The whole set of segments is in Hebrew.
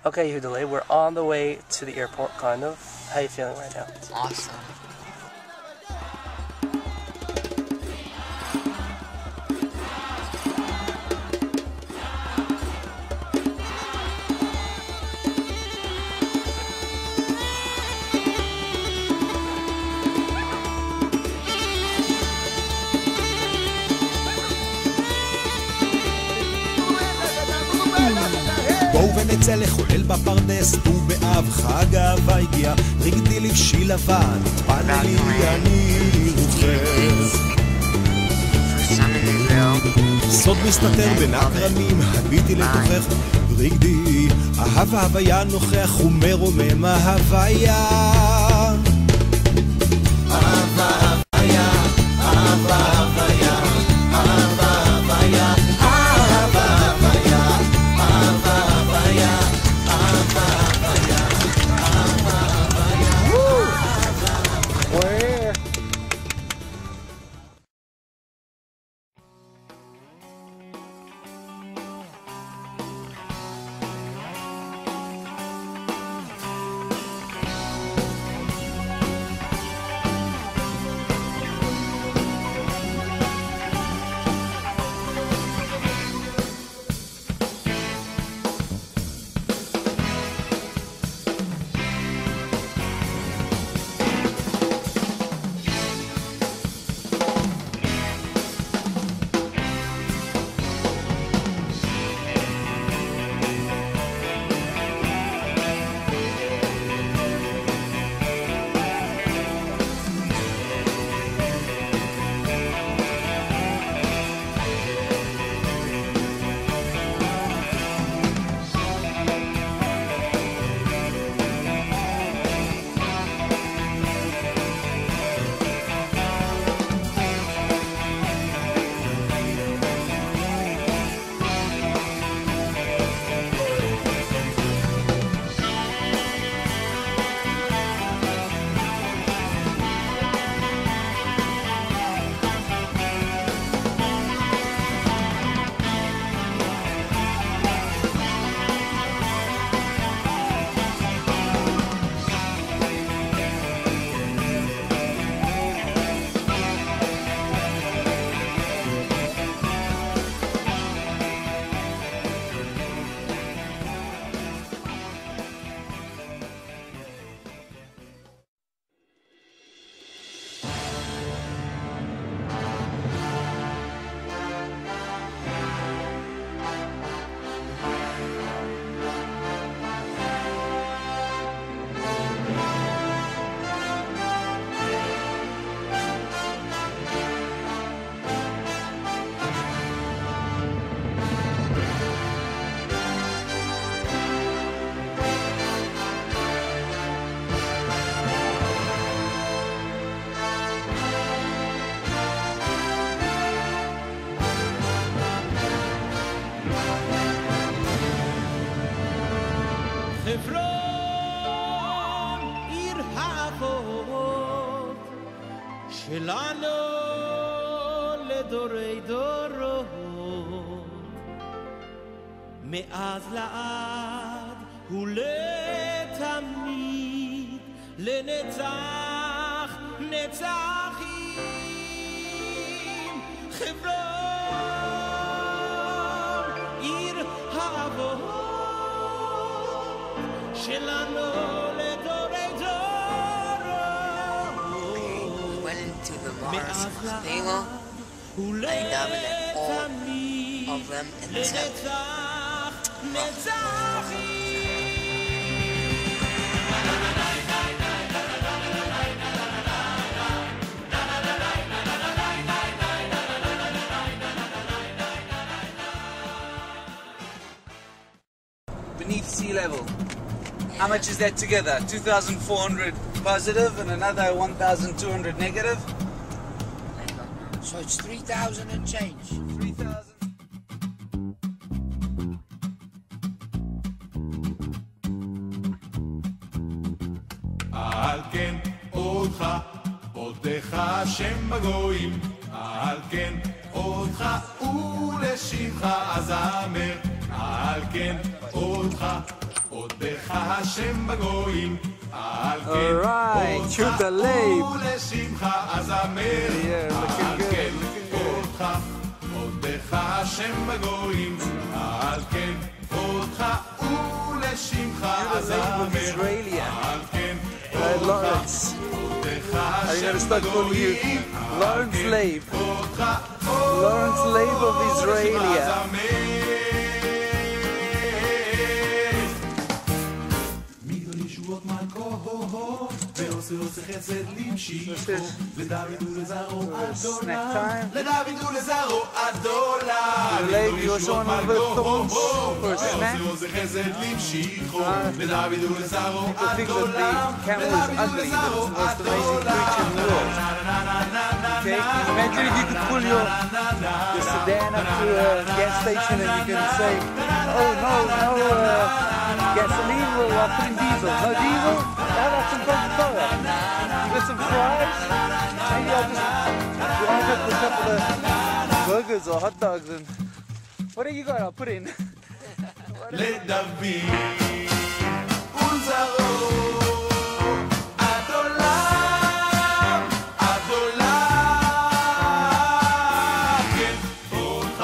Okay, Yehudale, we're on the way to the airport, kind of. How are you feeling right now? Awesome. בואו ונצא לחולל בפרדס, ובאב חג אהבה הגיע, רגדי לבשי לבן, תפללי אני רוחך. סוד מסתתר בין הקרנים, הביטי לתוכך, רגדי, אהב ההוויה נוכח ומרומם ההוויה. אהבה ההוויה, אהבה ההוויה, אהבה ההוויה. שלנו לדורי דורות, מאז לעד ולתמיד, לנצח נצחים. חברון עיר האבות שלנו לדורי דורות. To the Mars Stable, I nominate all of them in the set. Beneath sea level. How much is that together? 2,400 positive and another 1,200 negative? So it's 3,000 and change. 3,000. על כן אותך, אותך השם בגויים, על כן אותך ולשמך אזמר, על כן אותך, עודך השם בגויים, על כן Alright, shoot the late. ולשמך אזמר, Yeah, looking על good, כן looking good. אותך, עודך השם בגויים, על כן אותך ולשמך אזמר, Israelia. על כן Right, Lawrence. עודך I'm השם gonna start calling you בגויים, Lawrence Leib. אותך Lawrence Leib of Israelia. ועושה חסד למשיחו, לדוד ולזרעו עד Snack time. לדוד ולזרעו עד עולם. Leib, you also want a little bit of thorns for a snack? ועושה חסד למשיחו, לדוד ולזרעו People עד think that עולם. the camel is ugly, but it's the most amazing creature in the world. Okay? Imagine if you could pull your sedan up to a gas station and you can say, oh no, gasoline, well, I'll put in diesel. No diesel? How about some Coca-Cola? You got some fries? Maybe I'll just grind up a couple of burgers or hot dogs and whatever you got, I'll put in. לדוד ולזרעו עד עולם, עד עולם. כן אותך,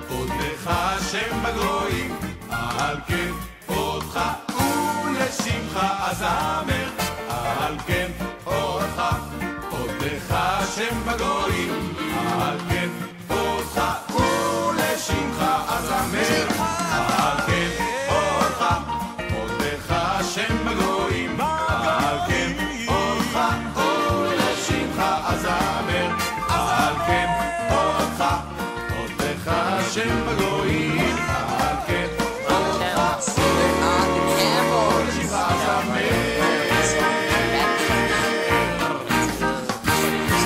עודך השם בגויים, על כן אותך ולשמך אזמר, על כן אותך, עודך השם בגויים, על כן אותך ולשמך אזמר, על כן אותך, עודך השם בגויים, על כן אותך ולשמך אזמר, על כן אותך, עודך השם בגויים, על כן אותך ולשמך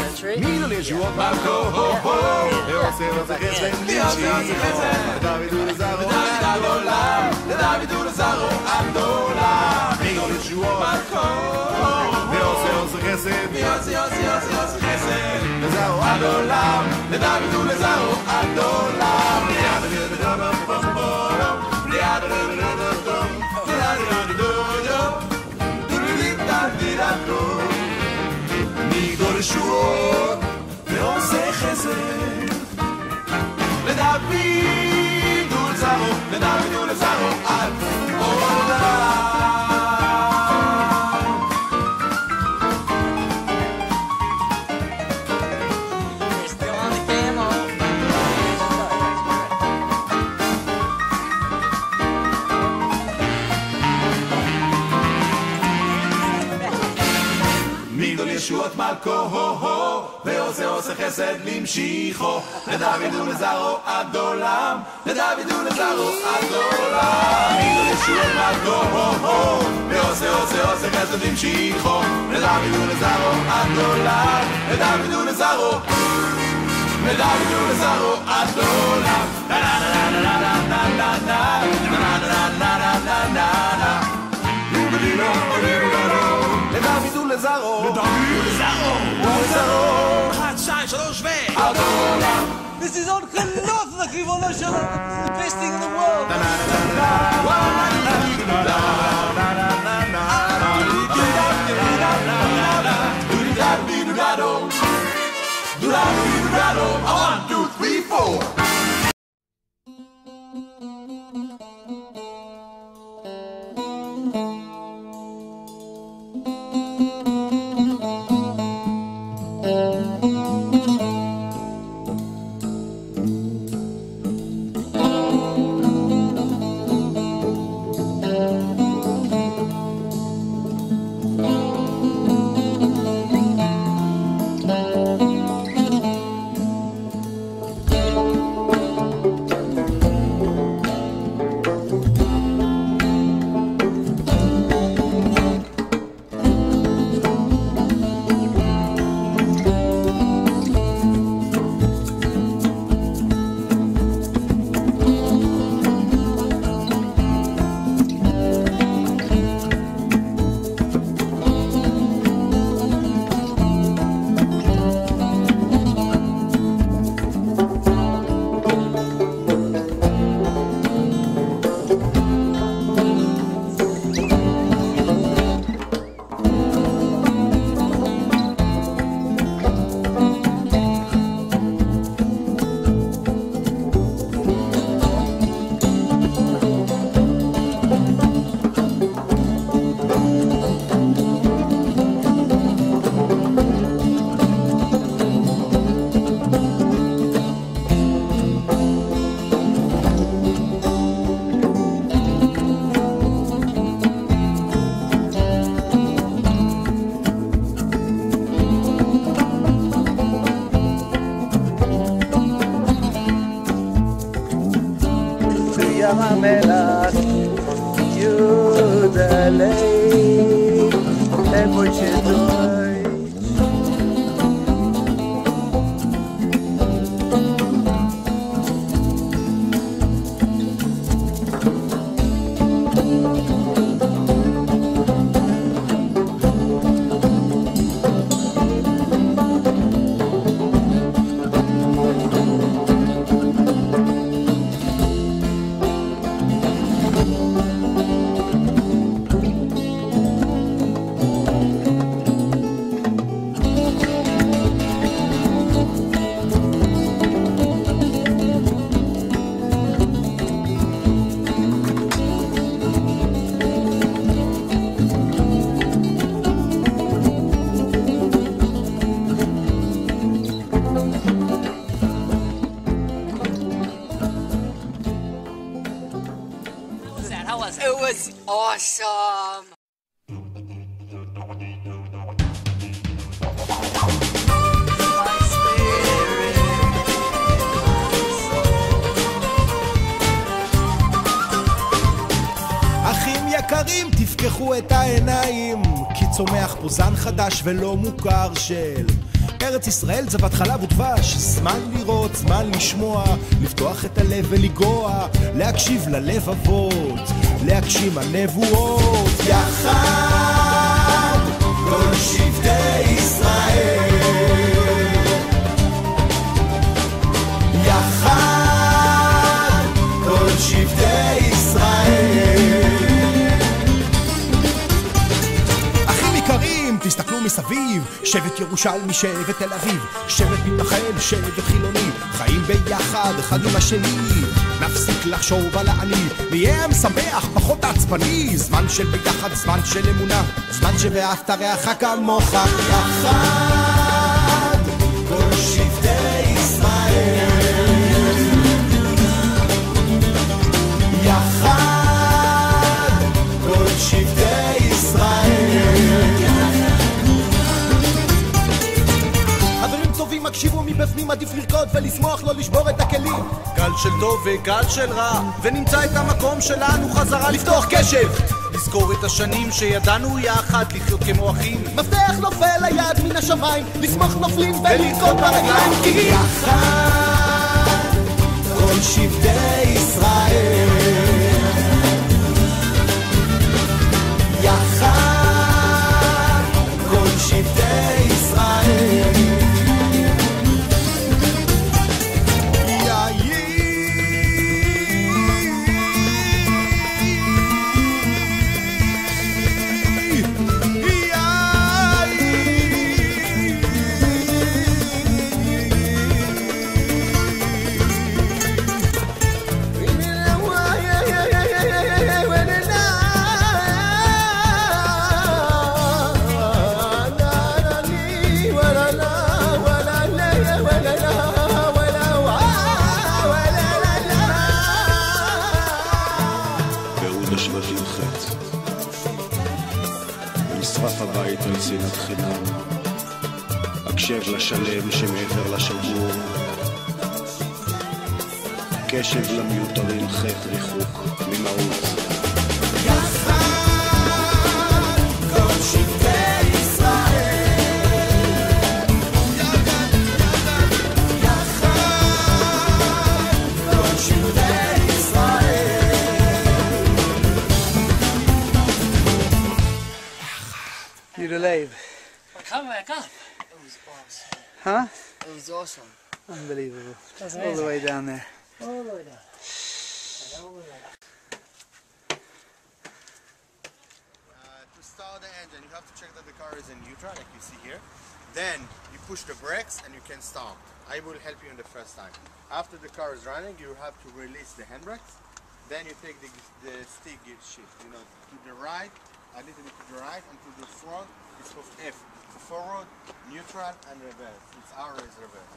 Century? ישועות מלכו, ועושה חסד למשיחו, לדוד ולזרעו עד עולם, לדוד ולזרעו עד עולם. מגדול ישועות מלכו, ועושה חסד, לזרעו עד עולם, לדוד ולזרעו עד עולם. מגדול ישועות ועושה חסד לדוד ולזרעו, לדוד ולזרעו עד עולם. They're still on the camel. מגדול ישועות מלכו, ועושה חסד למשיחו, לדוד ולזרעו עד עולם, לדוד ולזרעו עד עולם. מגדול ישועות מלכו, ועושה חסד למשיחו, לדוד ולזרעו עד עולם, לדוד ולזרעו עד עולם. לדוד ולזרעו, אחד, שתיים, שלוש ו... עד עולם. This is on Khalaf, the Kivolo Shalom. This is the best thing in the world. One, two, three, four. ים המלח, יודלי, איפה שדוי. It was awesome. אחים יקרים, תפקחו את העיניים, כי צומח פה זן חדש ולא מוכר של ארץ ישראל, זבת חלב ודבש. זמן לראות, זמן לשמוע, לפתוח את הלב ולגוע, להקשיב ללבבות, להגשים הנבואות. יחד כל שבטי ישראל, יחד כל שבטי ישראל. אחים יקרים, תסתכלו מסביב, שבט ירושלמי, שבט תל אביב, שבט מתנחל, שבט חילוני, חיים ביחד אחד עם השני, נפסיק לחשוב על העני, נהיה עם שמח פחות עצבני, זמן של ביחד, זמן של אמונה, זמן שבאהבת רעך כמוך. יחד כל שבטי ישראל, יחד כל שבטי ישראל. חברים טובים, הקשיבו מבפנים, עדיף לרקוד ולשמוח, לא לשבור את הכלים. גל של טוב וגל של רע, ונמצא את המקום שלנו חזרה לפתוח קשב, לזכור את השנים שידענו יחד לחיות כמו אחים. מפתח נופל ליד מן השמיים, לשמוח נופלים ולרקוד ברגליים, כי יחד כל שבטי ישראל, יחד כל שבטי ישראל. נשרף הבית על שנאת חינם, הקשב לשלם שמעבר לשבור, קשב למיותרים, חטא ריחוק ממהות. Yudalev. I can't. It was awesome. Huh? It was awesome. Unbelievable. All the way down there. All the way down. To start the engine, you have to check that the car is in neutral, like you see here. Then you push the brakes and you can start. I will help you in the first time. After the car is running, you have to release the handbrakes. Then you take the stick shift, you know, to the right, a little bit to the right, and to the front. It's called F. Forward, neutral, and reverse. It's R is reverse.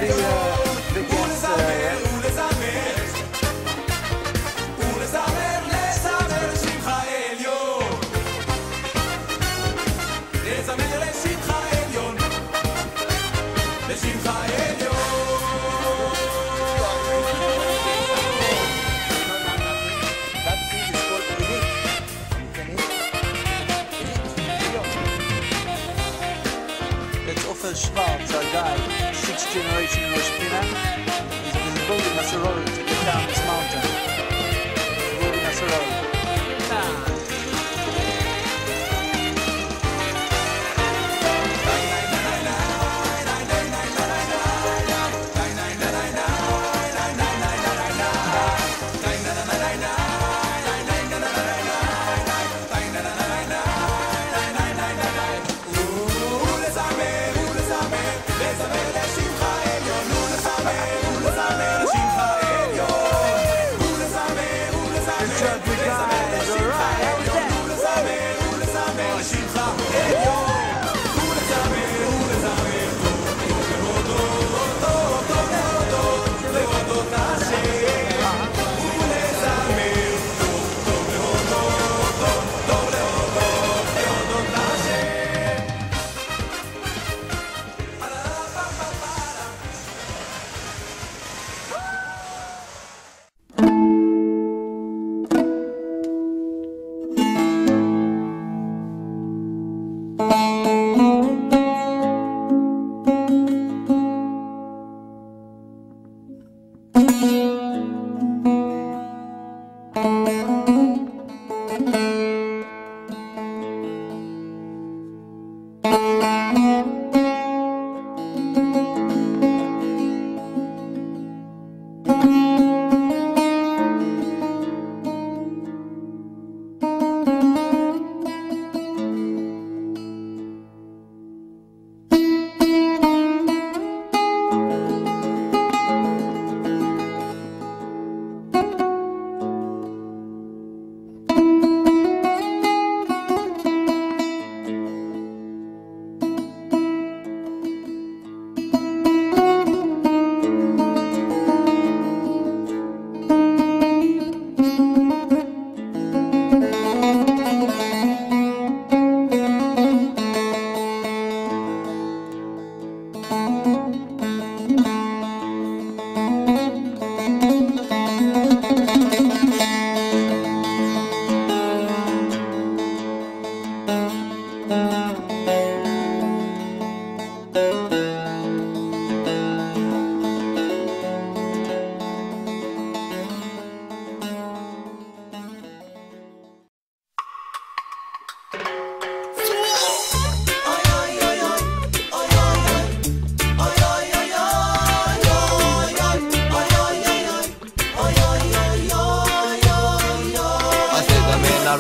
the guests Schwarz, our guy, 6th generation in Rosh Pina. He's building us a road to get down this mountain. He's building us a road.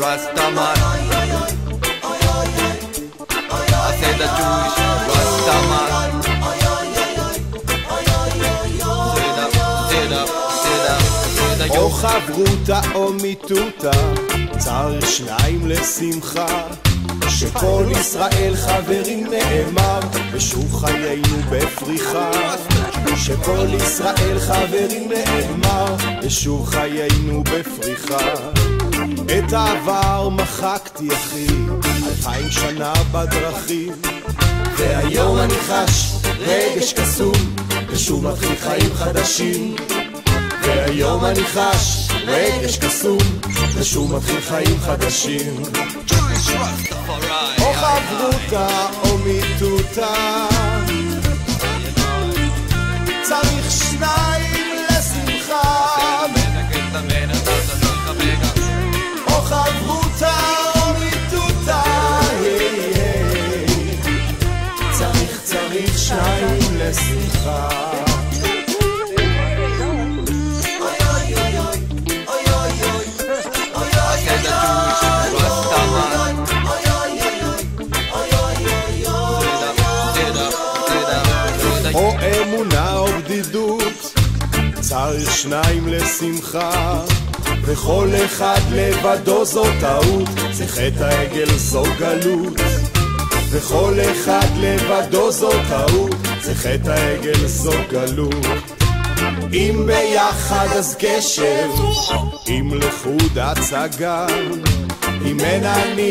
Rastaman. I said the Jewish Rastaman. או חברותה או מיתותה, צריך שניים לשמחה. שכל ישראל חברים נאמר, ושוב חיינו בפריחה. שכל ישראל חברים נאמר, ושוב חיינו בפריחה. את העבר מחקתי אחי, 2000 שנה בדרכים, והיום אני חש רגש קסום, ושוב מתחיל חיים חדשים. והיום אני חש רגש קסום, ושוב מתחיל חיים חדשים. או חברותה או מיתותה, צריך שניים לשמחה. או חברותה או מיתותה, צריך שניים לשמחה. או אמונה או בדידות, צריך שניים לשמחה. וכל אחד לבדו זו טעות, זה חטא העגל זו גלות. וכל אחד לבדו זו טעות, זה חטא העגל זו גלות. אם ביחד אז קשר, אם לחוד הצגה, אם אין אני,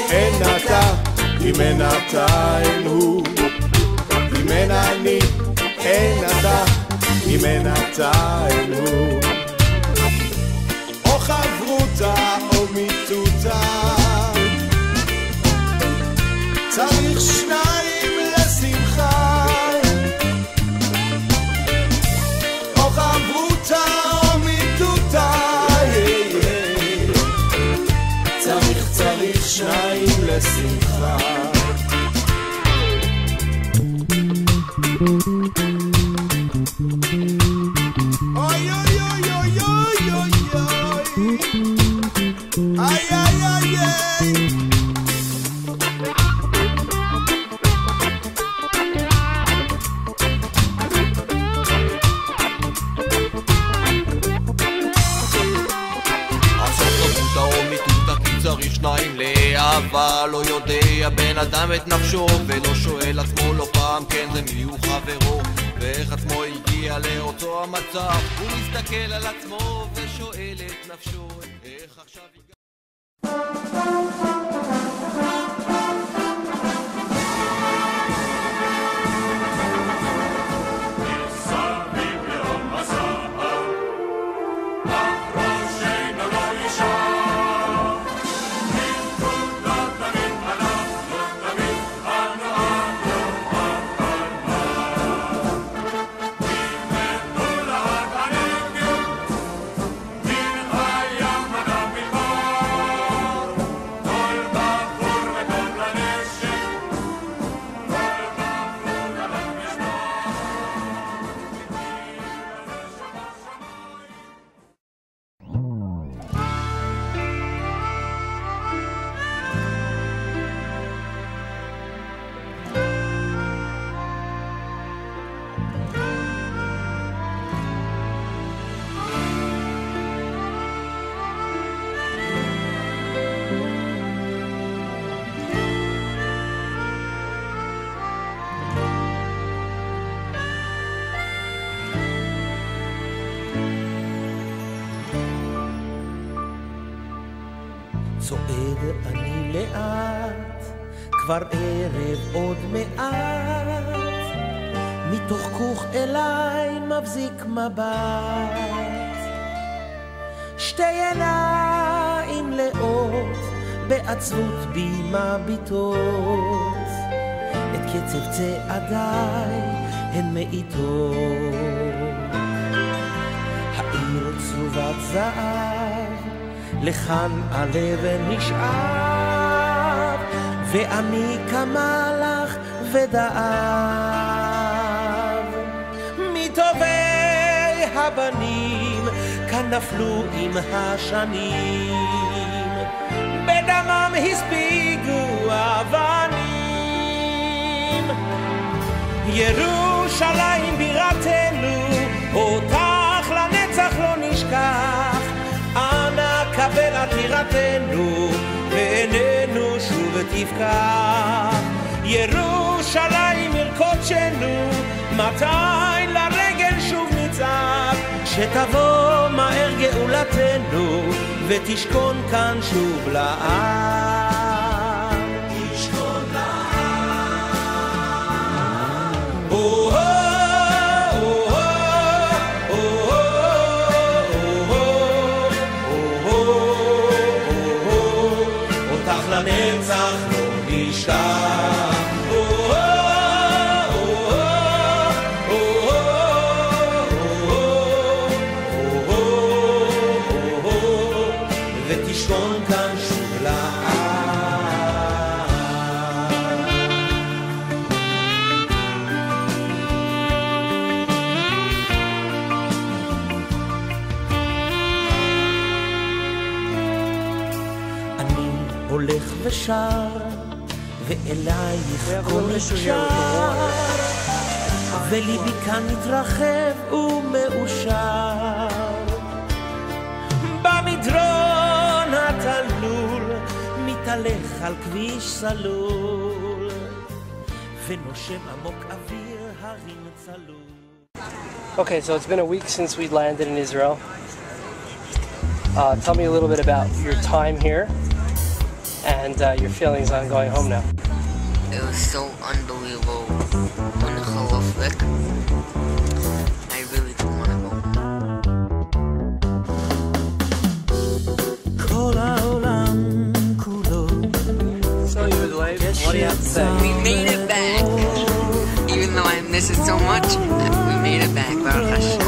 אין אתה, אם אין אתה, אין הוא. אם אין אני, אין אתה, אם אין אתה, אין הוא. או חברותה או מיטותה, צריך שניים לשמחה. או חברותה או מיטותה, צריך שניים לשמחה. אוי אוי אוי אוי אוי אוי אוי איי איי איי. צריך שניים לאהבה, לא יודע בן אדם את נפשו ולא שואל עצמו לא פעם כן זה מי הוא חברו ואיך עצמו הגיע לאותו המצב. הוא מסתכל על עצמו ושואל את נפשו איך עכשיו צועד אני לאט, כבר ערב עוד מעט, מתוך כוך אליי מבזיק מבט, שתי עיניים לאות בעצבות בי מביטות, את קצב צעדיי הן מאיתות. העיר צובת זהב לכאן הלב נשאב, ואני כמלאך ודאב, מטובי הבנים כאן נפלו עם השנים, בדמם הספיגו אבנים. ירושלים בירתנו, אותך לנצח לא נשכח, אנא קבל עתירתנו ועינינו שוב תפקח. ירושלים עיר קודשנו, מתי לרגל שוב נצעק, שתבוא מהר גאולתנו ותשכון כאן שוב לעם. תשכון לעם. לנצח לא נשכח. ותשכון כאן שוב לעם. אני הולך ושר ואלייך כל נקשר, וליבי כאן מתרחב ומאושר. במדרון התלול מתהלך על כביש סלול, ונושם עמוק אוויר הרים צלול. Okay, so it's been a week since we landed in Israel. Tell me a little bit about your time here and your feelings on going home now. It was so unbelievable. I really don't want to go. So you were delayed? What do you have to say? We made it back. Even though I miss it so much, we made it back. Baruch Hashem.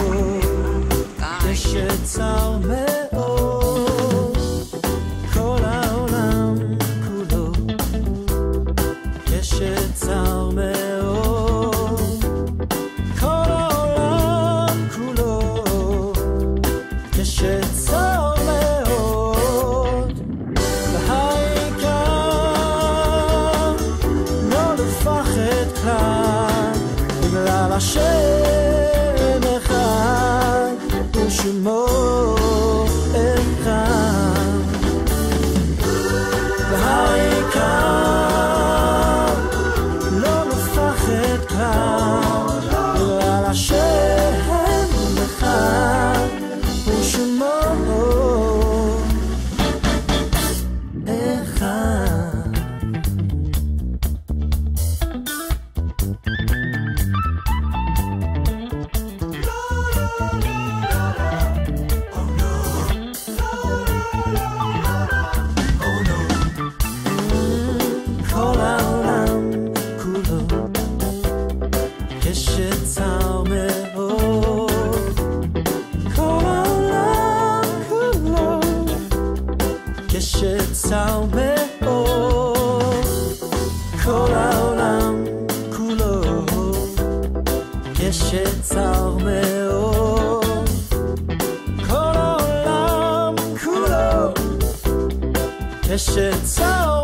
השם אחד ושמו אחד והעיקר לא לפחד כלל בגלל השם אחד ושמו אחד. צר מאוד, כל העולם כולו קשת צר מאוד, כל העולם כולו קשת צר